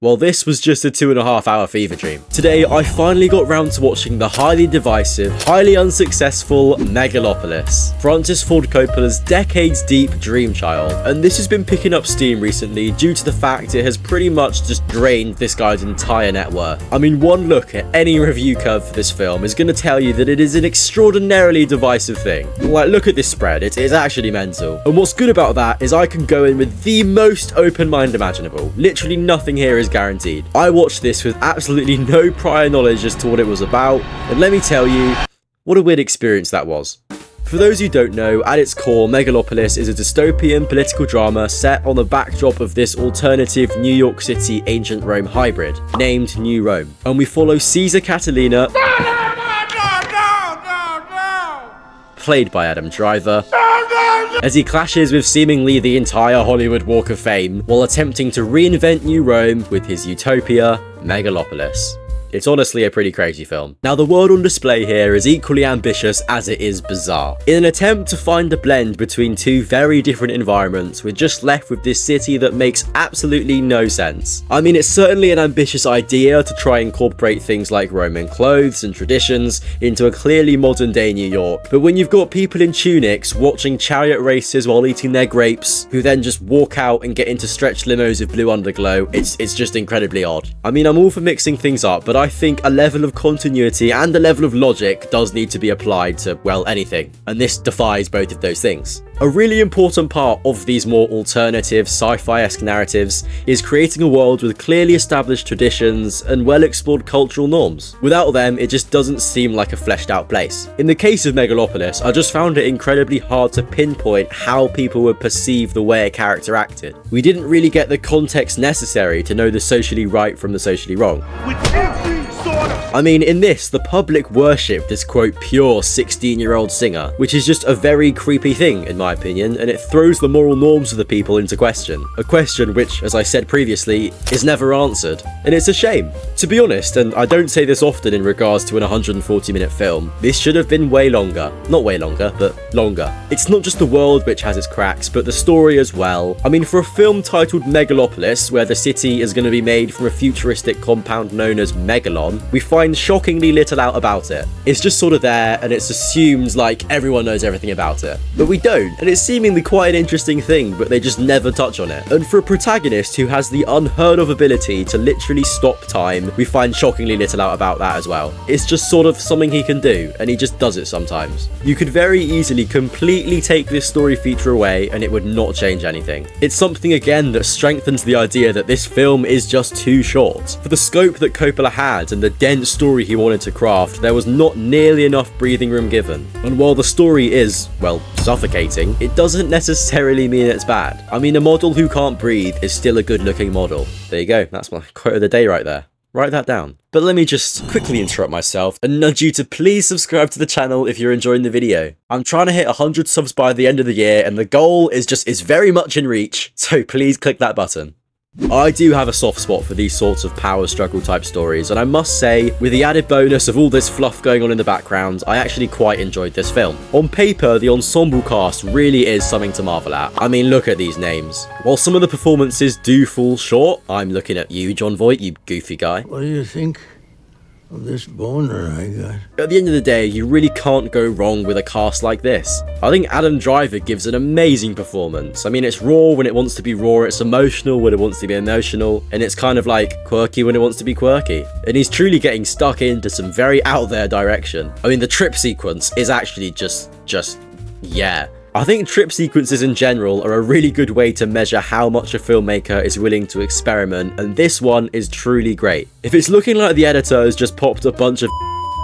Well, this was just a 2.5-hour fever dream. Today, I finally got round to watching the highly divisive, highly unsuccessful Megalopolis, Francis Ford Coppola's decades-deep dream child, and this has been picking up steam recently due to the fact it has pretty much just drained this guy's entire net worth. I mean, one look at any review curve for this film is going to tell you that it is an extraordinarily divisive thing. Like, look at this spread, it is actually mental. And what's good about that is I can go in with the most open mind imaginable. Literally nothing here is guaranteed. I watched this with absolutely no prior knowledge as to what it was about, and let me tell you, what a weird experience that was. For those who don't know, at its core, Megalopolis is a dystopian political drama set on the backdrop of this alternative New York City ancient Rome hybrid, named New Rome. And we follow Caesar Catalina, played by Adam Driver, as he clashes with seemingly the entire Hollywood Walk of Fame while attempting to reinvent New Rome with his utopia, Megalopolis. It's honestly a pretty crazy film. Now, the world on display here is equally ambitious as it is bizarre. In an attempt to find a blend between two very different environments, we're just left with this city that makes absolutely no sense. I mean, it's certainly an ambitious idea to try and incorporate things like Roman clothes and traditions into a clearly modern day New York, but when you've got people in tunics watching chariot races while eating their grapes, who then just walk out and get into stretched limos with blue underglow, it's just incredibly odd. I mean, I'm all for mixing things up, but I think a level of continuity and a level of logic does need to be applied to, well, anything, and this defies both of those things. A really important part of these more alternative, sci-fi-esque narratives is creating a world with clearly established traditions and well-explored cultural norms. Without them, it just doesn't seem like a fleshed-out place. In the case of Megalopolis, I just found it incredibly hard to pinpoint how people would perceive the way a character acted. We didn't really get the context necessary to know the socially right from the socially wrong. I mean, in this, the public worship this quote pure 16-year-old singer, which is just a very creepy thing in my opinion, and it throws the moral norms of the people into question. A question which, as I said previously, is never answered. And it's a shame. To be honest, and I don't say this often in regards to an 140-minute film, this should have been way longer. Not way longer, but longer. It's not just the world which has its cracks, but the story as well. I mean, for a film titled Megalopolis, where the city is going to be made from a futuristic compound known as Megalon, we find shockingly little out about it. It's just sort of there, and it's assumed like everyone knows everything about it. But we don't, and it's seemingly quite an interesting thing, but they just never touch on it. And for a protagonist who has the unheard of ability to literally stop time, we find shockingly little out about that as well. It's just sort of something he can do, and he just does it sometimes. You could very easily completely take this story feature away, and it would not change anything. It's something again that strengthens the idea that this film is just too short. For the scope that Coppola had and the dense story he wanted to craft, there was not nearly enough breathing room given. And while the story is, well, suffocating, it doesn't necessarily mean it's bad. I mean, a model who can't breathe is still a good looking model. There you go, that's my quote of the day right there. Write that down. But let me just quickly interrupt myself and nudge you to please subscribe to the channel if you're enjoying the video. I'm trying to hit 100 subs by the end of the year, and the goal is very much in reach, so please click that button. I do have a soft spot for these sorts of power struggle type stories, and I must say, with the added bonus of all this fluff going on in the background, I actually quite enjoyed this film. On paper, the ensemble cast really is something to marvel at. I mean, look at these names. While some of the performances do fall short, I'm looking at you, John Voight, you goofy guy. What do you think of this boner I got? At the end of the day, you really can't go wrong with a cast like this. I think Adam Driver gives an amazing performance. I mean, it's raw when it wants to be raw, it's emotional when it wants to be emotional, and it's kind of like quirky when it wants to be quirky. And he's truly getting stuck into some very out there direction. I mean, the trip sequence is actually just yeah. I think trip sequences in general are a really good way to measure how much a filmmaker is willing to experiment, and this one is truly great. If it's looking like the editor has just popped a bunch of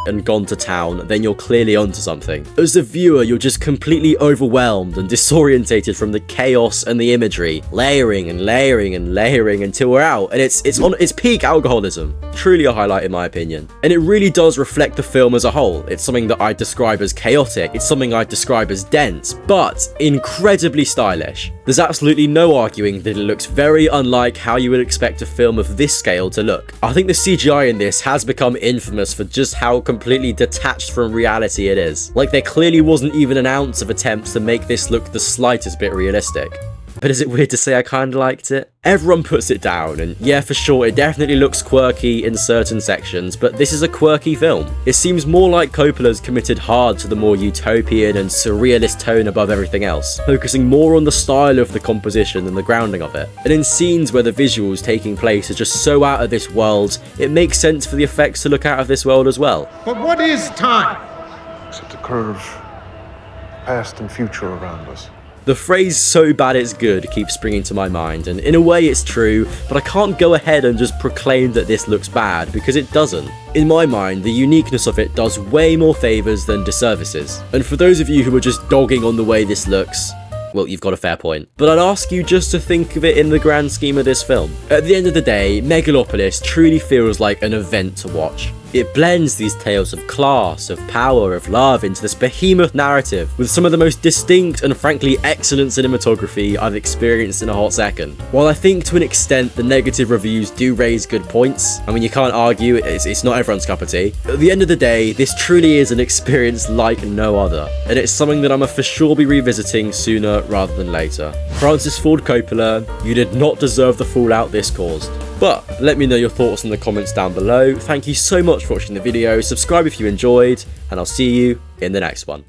and gone to town, then you're clearly onto something. As a viewer, you're just completely overwhelmed and disorientated from the chaos and the imagery, layering and layering and layering until we're out, and it's on its peak alcoholism. Truly a highlight in my opinion. And it really does reflect the film as a whole. It's something that I describe as chaotic, it's something I describe as dense, but incredibly stylish. There's absolutely no arguing that it looks very unlike how you would expect a film of this scale to look. I think the CGI in this has become infamous for just how completely detached from reality it is. Like, there clearly wasn't even an ounce of attempts to make this look the slightest bit realistic. But is it weird to say I kinda liked it? Everyone puts it down, and yeah, for sure, it definitely looks quirky in certain sections, but this is a quirky film. It seems more like Coppola's committed hard to the more utopian and surrealist tone above everything else, focusing more on the style of the composition than the grounding of it. And in scenes where the visuals taking place are just so out of this world, it makes sense for the effects to look out of this world as well. But what is time? Except the curve, past and future around us. The phrase "so bad it's good" keeps springing to my mind, and in a way it's true, but I can't go ahead and just proclaim that this looks bad, because it doesn't. In my mind, the uniqueness of it does way more favours than disservices. And for those of you who are just dogging on the way this looks, well, you've got a fair point. But I'd ask you just to think of it in the grand scheme of this film. At the end of the day, Megalopolis truly feels like an event to watch. It blends these tales of class, of power, of love into this behemoth narrative with some of the most distinct and frankly excellent cinematography I've experienced in a hot second. While I think to an extent the negative reviews do raise good points, I mean you can't argue, it's not everyone's cup of tea. At the end of the day, this truly is an experience like no other, and it's something that I'm for sure be revisiting sooner rather than later. Francis Ford Coppola, you did not deserve the fallout this caused. But let me know your thoughts in the comments down below. Thank you so much for watching the video, subscribe if you enjoyed, and I'll see you in the next one.